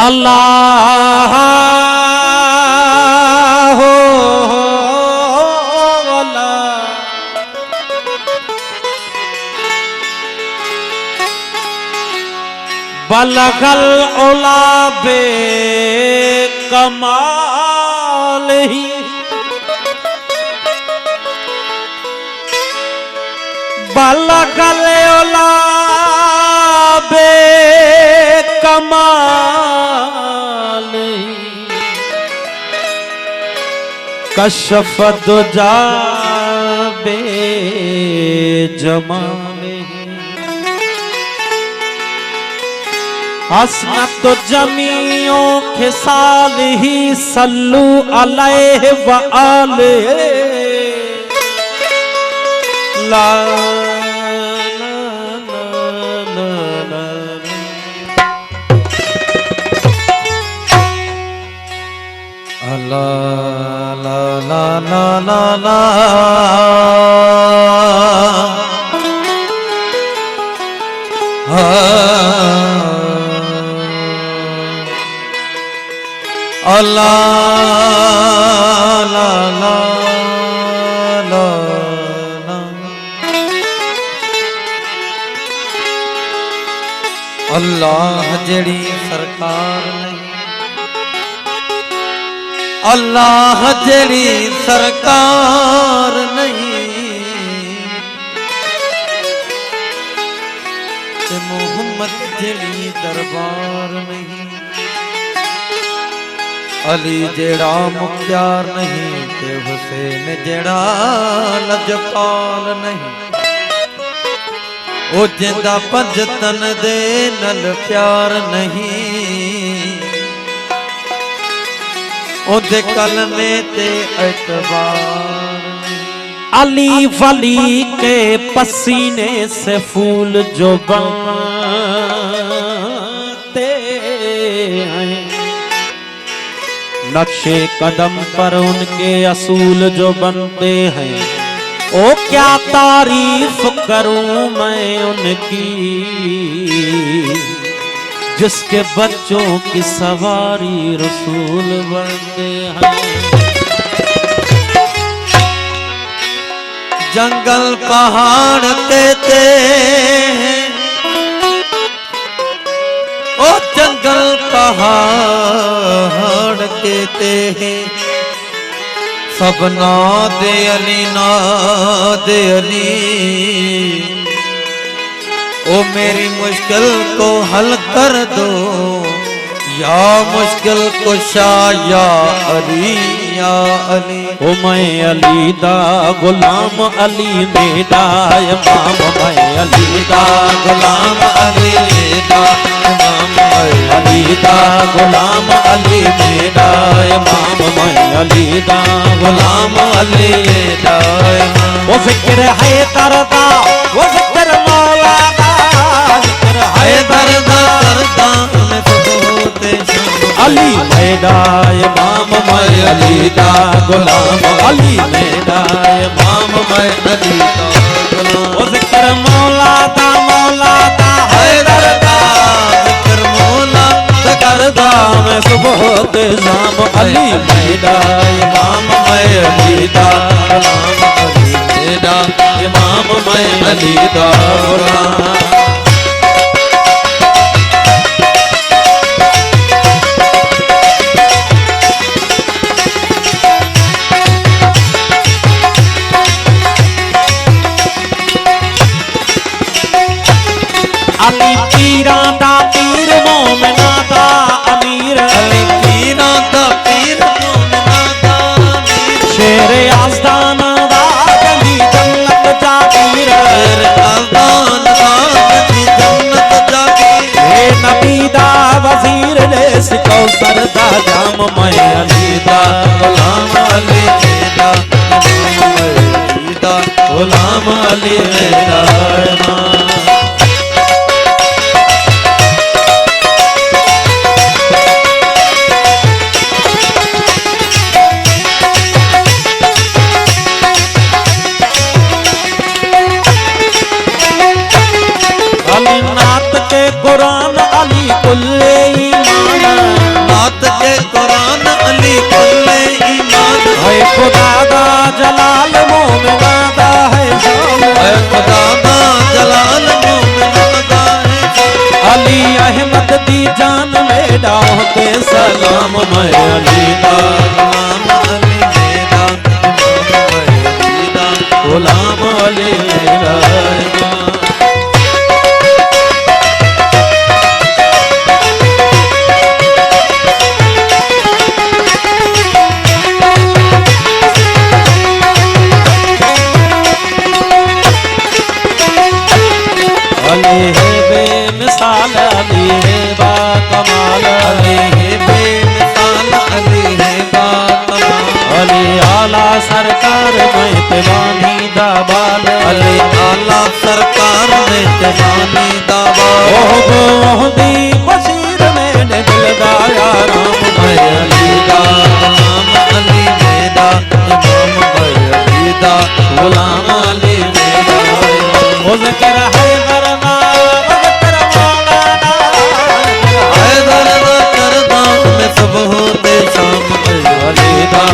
अल्लाह हो बलगल उला बे कमाल ही बलगल उला बे कमाल ही कशफ दुजा बे जमाल हसनत जमीओ खिसाल ही सल्लू अलैहि व आलिहि ला ला ला ला ला ला ला अल्लाह ला ला ला ला अल्लाह जड़ी सरकार नहीं अल्लाह जड़ी सरकार नहीं ते मोहम्मद जड़ी दरबार नहीं अली जेड़ा मुख्तार नहीं ते हुसैन जेड़ा लजपाल नहीं ओ जिंदा पंजतन दे नल प्यार नहीं ओ दे कलमे ते एतबार अली वली के पसीने से फूल जो बनते हैं नक्शे कदम पर उनके असूल जो बनते हैं ओ क्या तारीफ करूं मैं उनकी जिसके बच्चों की सवारी रसूल बनते हैं जंगल पहाड़ कहते हैं ओ जंगल पहाड़ कहते हैं सबना दे अली ना दे अली ओ मेरी मुश्किल को हल कर दो या मुश्किल कुशा या अली ओ मैं अली दा गुलाम अली मेरा इमाम मैं अली दा गुलाम अली मेरा इमाम अली दा गुलाम अली मेरा इमाम मैं अली दा गुलाम अली मेरा वो फिक्र है करदा वो फिक्र मौला दा जिक्र है दर्दा करदा मैं तो होते अली मेरा इमाम मैं अली दा गुलाम अली मेरा इमाम मैं अली दा गुलाम वो जिक्र मौला दा हैदर दा जिक्र मौला दा करदा मैं सुबह ते शाम अली मेरा इमाम मैं अली दा गुलाम अली मेरा इमाम मैं अली दा गुलाम अली पीरा दा पीर मोमिना दा अमीर अली पीरा दा पीर मोमिना दा अमीर शेर आस्ताना दा गली जन्नत जागीर शेर आस्ताना दा गली जन्नत जागीर हे नबी दा वजीर ले सिकौसर दा जाम मैं अली दा गुलाम अली दा गुलाम अली मेरा इमाम। अली नात के कुरान अली कुल्ले ईमान, नात के कुरान अली कुल्ले ईमान। है खुदा दा जलाल मोमिना दा है शान, है खुदा दा जलाल मोमिना दा है शान। अली अहमद दी जान मेरा होते सलाम। मैं अली दा गुलाम अली मेरा इमाम। गुलाम अली मेरा इमाम। अली है बेमिसाल अली है बाकमाल, अली है बेमिसाल अली है बाकमाल। अली आला सरकार में तिवानी दाबाल, अली आला सरकार में तिवानी दाबाल। ओह दी बशीर में दिल गाया राम। मैं अली दा गुलाम अली मेरा इमाम। मैं अली दा गुलाम अली मेरा इमाम। वो ज़िक्र है करना ज़िक्र मौलाना, है दर्द करदा मैं सब होते शाम। अली दा